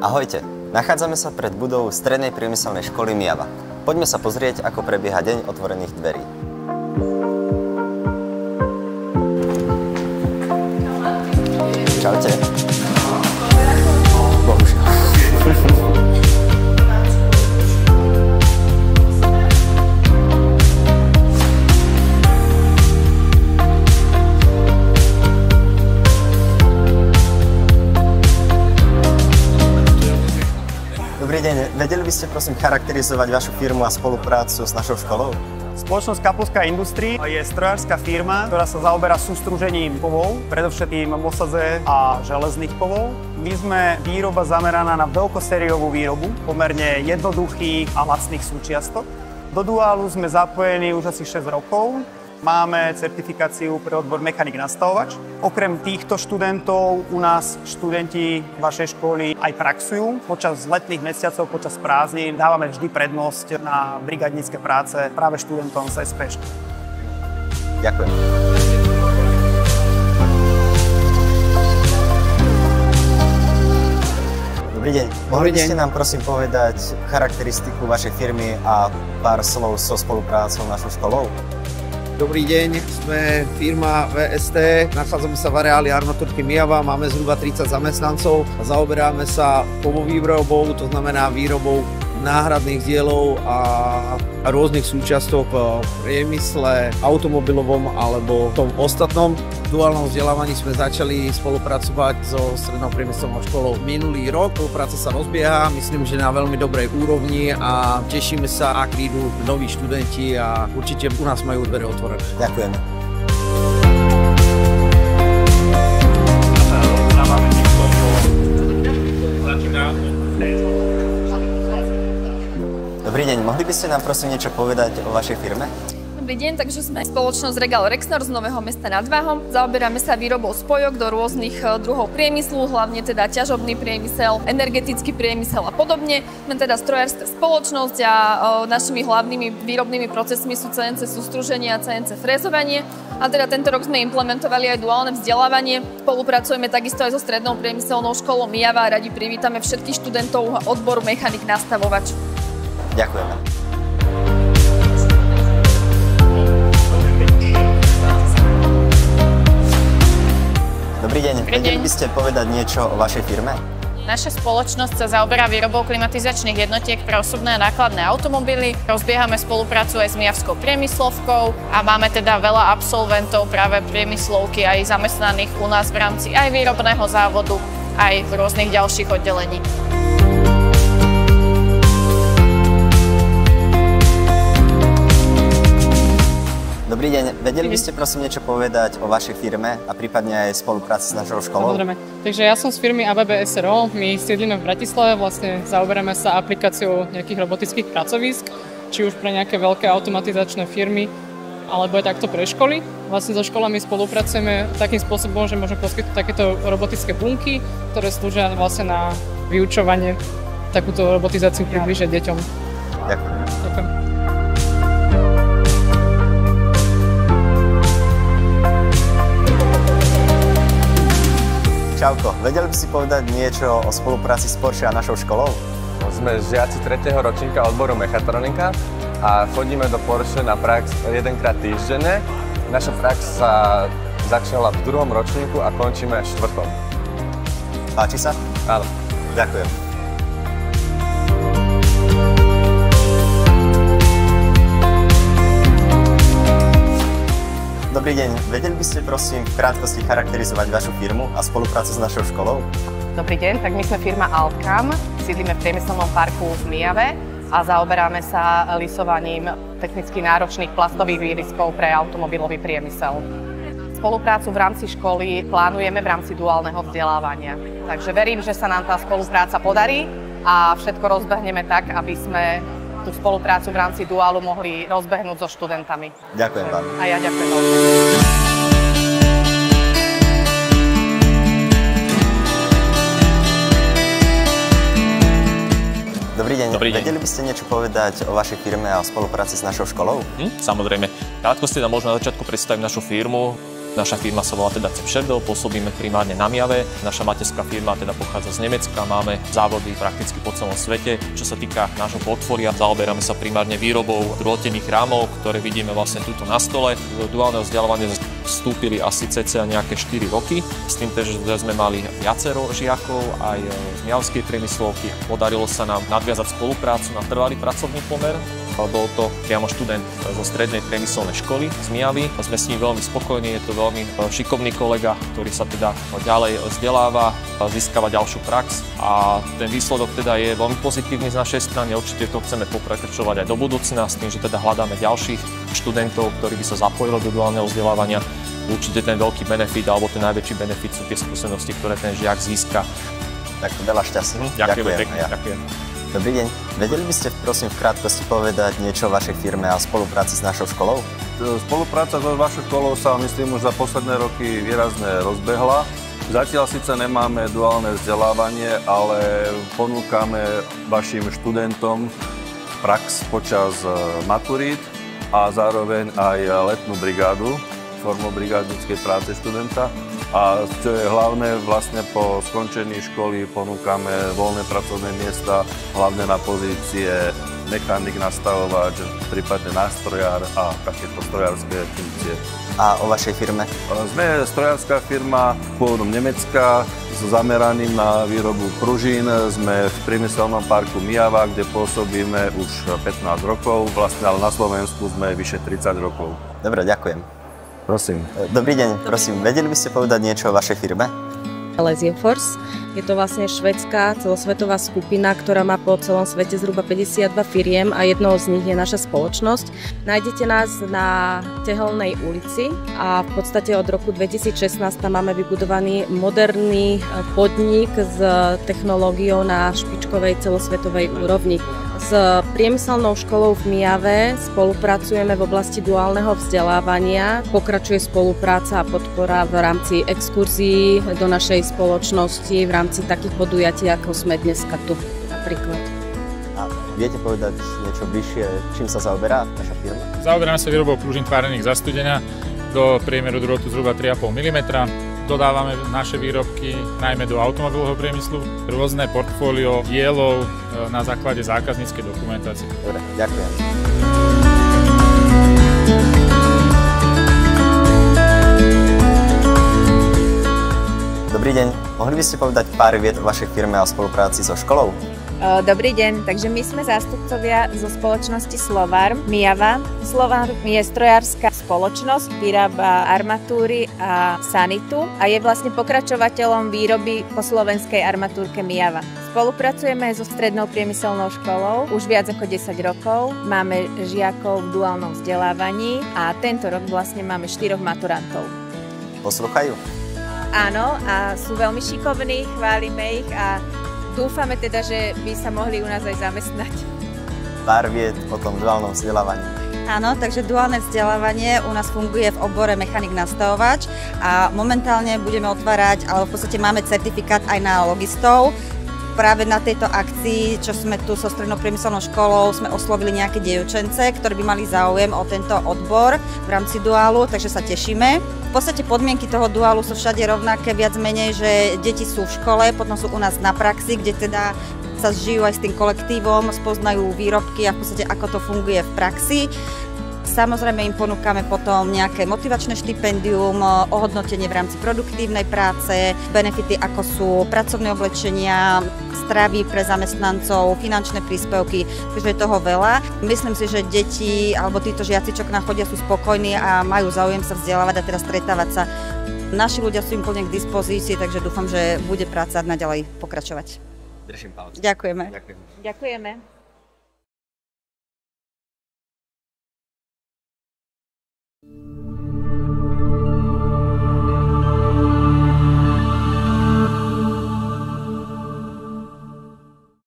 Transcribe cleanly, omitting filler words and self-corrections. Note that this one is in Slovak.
Ahojte, nachádzame sa pred budovou Strednej priemyselnej školy Myjava. Poďme sa pozrieť, ako prebieha deň otvorených dverí. Čaute. Bohužiaľ. Dobrý deň, vedeli by ste prosím charakterizovať vašu firmu a spoluprácu s našou školou? Spoločnosť Kapuská Industrie je strojárska firma, ktorá sa zaoberá sústružením kovov, predovšetkým mosadze a železných kovov. My sme výroba zameraná na veľkosériovú výrobu, pomerne jednoduchých a lacných súčiastok. Do Duálu sme zapojení už asi 6 rokov. Máme certifikáciu pre odbor mechanik nastavovač. Okrem týchto študentov u nás študenti vašej školy aj praxujú. Počas letných mesiacov, počas prázdnin dávame vždy prednosť na brigádnické práce práve študentom z SP. Ďakujem. Dobrý deň. Mohli by ste nám prosím povedať charakteristiku vašej firmy a pár slov so spoluprácou s našou školou? Dobrý deň, sme firma VST, nachádzame sa v areáli armatúrky Myjava, máme zhruba 30 zamestnancov a zaoberáme sa kovovýrobou, to znamená výrobou náhradných dielov a rôznych súčiastok v priemysle, automobilovom alebo tom ostatnom. V duálnom vzdelávaní sme začali spolupracovať so Strednou priemyselnou školou minulý rok. Spolupráca sa rozbieha, myslím, že na veľmi dobrej úrovni a tešíme sa, ak prídu noví študenti a určite u nás majú dvere otvorené. Ďakujeme. Dobrý deň, mohli by ste nám prosím niečo povedať o vašej firme? Dobrý deň, takže sme spoločnosť Regal Rexnor z Nového Mesta nad Váhom. Zaoberáme sa výrobou spojok do rôznych druhov priemyslu, hlavne teda ťažobný priemysel, energetický priemysel a podobne. Sme teda strojárska spoločnosť a našimi hlavnými výrobnými procesmi sú CNC sústruženie a CNC frézovanie. A teda tento rok sme implementovali aj duálne vzdelávanie. Spolupracujeme takisto aj so Strednou priemyselnou školou Myjava a radi privítame všetkých študentov odboru mechanik nastavovač. Ďakujeme. Dobrý deň, vedeli by ste povedať niečo o vašej firme? Naša spoločnosť sa zaoberá výrobou klimatizačných jednotiek pre osobné a nákladné automobily. Rozbiehame spoluprácu aj s Myjavskou priemyslovkou a máme teda veľa absolventov práve priemyslovky aj zamestnaných u nás v rámci aj výrobného závodu, aj v rôznych ďalších oddelení. Dobrý deň, vedeli by ste prosím niečo povedať o vašej firme a prípadne aj spolupráci s našou školou? Samozrejme. Takže ja som z firmy ABB SRO, my sídlime v Bratislave, vlastne zaoberáme sa aplikáciou nejakých robotických pracovísk, či už pre nejaké veľké automatizačné firmy, alebo aj takto pre školy. Vlastne so školami spolupracujeme takým spôsobom, že môžeme poskytnúť takéto robotické bunky, ktoré slúžia vlastne na vyučovanie, takúto robotizáciu približiť deťom. Ďakujem. Ďakujem. Čauko, vedeli by si povedať niečo o spolupráci s Porsche a našou školou? Sme žiaci 3. ročníka odboru mechatronika a chodíme do Porsche na prax jedenkrát týždenne. Naša prax sa začala v 2. ročníku a končíme v 4. Páči sa? Áno. Ďakujem. Dobrý deň, vedeli by ste prosím v krátkosti charakterizovať vašu firmu a spoluprácu s našou školou? Dobrý deň, tak my sme firma Altcam, sídlime v priemyselnom parku v Myjave a zaoberáme sa lisovaním technicky náročných plastových výriskov pre automobilový priemysel. Spoluprácu v rámci školy plánujeme v rámci duálneho vzdelávania. Takže verím, že sa nám tá spolupráca podarí a všetko rozbehneme tak, aby sme tú spoluprácu v rámci duálu mohli rozbehnúť so študentami. Ďakujem vám. A ja ďakujem. Dobrý deň. Dobrý deň. Vedeli by ste niečo povedať o vašej firme a o spolupráci s našou školou? Samozrejme. Krátko si nám možno na začiatku predstaviť našu firmu. Naša firma sa volá teda Cepšerdel, pôsobíme primárne na Mijave. Naša materská firma teda pochádza z Nemecka, máme závody prakticky po celom svete. Čo sa týka nášho portfólia, zaoberáme sa primárne výrobou drôtených rámov, ktoré vidíme vlastne tuto na stole. Do duálneho vzdelávania vstúpili asi cca nejaké 4 roky. S tým, že sme mali viacero žiakov aj z mijavskej priemyslovky. Podarilo sa nám nadviazať spoluprácu na trvalý pracovný pomer. Bol to priamo študent zo strednej priemyselnej školy z Mijavy. Sme s ním veľmi spokojní, je to veľmi šikovný kolega, ktorý sa teda ďalej vzdeláva, získava ďalšiu prax a ten výsledok teda je veľmi pozitívny z našej strany. Určite to chceme pokračovať aj do budúcna s tým, že teda hľadáme ďalších študentov, ktorí by sa zapojili do duálneho vzdelávania. Určite ten veľký benefit alebo ten najväčší benefit sú tie skúsenosti, ktoré ten žiak získa. Tak veľa šťastia. Ďakujem pekne. Ďakujem. Dobrý deň. Vedeli by ste prosím v krátkosti povedať niečo o vašej firme a spolupráci s našou školou? Spolupráca so vašou školou sa myslím už za posledné roky výrazne rozbehla. Zatiaľ síce nemáme duálne vzdelávanie, ale ponúkame vašim študentom prax počas maturít a zároveň aj letnú brigádu formou brigádnickej práce študenta. A čo je hlavné, vlastne po skončení školy ponúkame voľné pracovné miesta, hlavne na pozície mechanik, nastavovač, prípadne nástrojár a takéto strojárske funkcie. A o vašej firme? Sme strojárska firma pôvodom Nemecka s zameraním na výrobu pružín. Sme v priemyselnom parku Mijava, kde pôsobíme už 15 rokov, vlastne ale na Slovensku sme vyše 30 rokov. Dobre, ďakujem. Prosím. Dobrý deň, prosím, vedeli by ste povedať niečo o vašej firme? Lesioforce. Je to vlastne švédska celosvetová skupina, ktorá má po celom svete zhruba 52 firiem a jednou z nich je naša spoločnosť. Nájdete nás na Tehelnej ulici a v podstate od roku 2016 tam máme vybudovaný moderný podnik s technológiou na špičkovej celosvetovej úrovni. S priemyselnou školou v Mijave spolupracujeme v oblasti duálneho vzdelávania. Pokračuje spolupráca a podpora v rámci exkurzií do našej spoločnosti, v rámci takých podujatí, ako sme dneska tu napríklad. A viete povedať niečo bližšie, čím sa zaoberá naša firma? Zaoberáme sa výrobou pružín tvárených za studenia do priemeru drôtu zhruba 3,5 mm. Dodávame naše výrobky najmä do automobilového priemyslu, rôzne portfólio dielov na základe zákazníckej dokumentácie. Dobre, ďakujem. Dobrý deň, mohli by ste povedať pár viet o vašej firme a spolupráci so školou? Dobrý deň, takže my sme zástupcovia zo spoločnosti Slovar Mijava. Slovar je strojárska spoločnosť, vyrába armatúry a sanitu a je vlastne pokračovateľom výroby po slovenskej armatúrke Mijava. Spolupracujeme so strednou priemyselnou školou už viac ako 10 rokov. Máme žiakov v duálnom vzdelávaní a tento rok vlastne máme 4 maturantov. Poslúchajú? Áno, a sú veľmi šikovní, chválime ich a dúfame teda, že by sa mohli u nás aj zamestnať. Pár viet o tom duálnom vzdelávaní. Áno, takže duálne vzdelávanie u nás funguje v obore mechanik nastavovač a momentálne budeme otvárať, alebo v podstate máme certifikát aj na logistov. Práve na tejto akcii, čo sme tu so strednou priemyselnou školou, sme oslovili nejaké dievčence, ktoré by mali záujem o tento odbor v rámci duálu, takže sa tešíme. V podstate podmienky toho duálu sú všade rovnaké, viac menej, že deti sú v škole, potom sú u nás na praxi, kde teda sa zžijú aj s tým kolektívom, spoznajú výrobky a v podstate ako to funguje v praxi. Samozrejme im ponúkame potom nejaké motivačné štipendium, ohodnotenie v rámci produktívnej práce, benefity ako sú pracovné oblečenia, stravy pre zamestnancov, finančné príspevky, takže je toho veľa. Myslím si, že deti alebo títo žiaci, čo k nám chodia, sú spokojní a majú záujem sa vzdelávať a teda stretávať sa. Naši ľudia sú im plne k dispozícii, takže dúfam, že bude práca naďalej pokračovať. Držím palce. Ďakujeme. Ďakujem. Ďakujeme.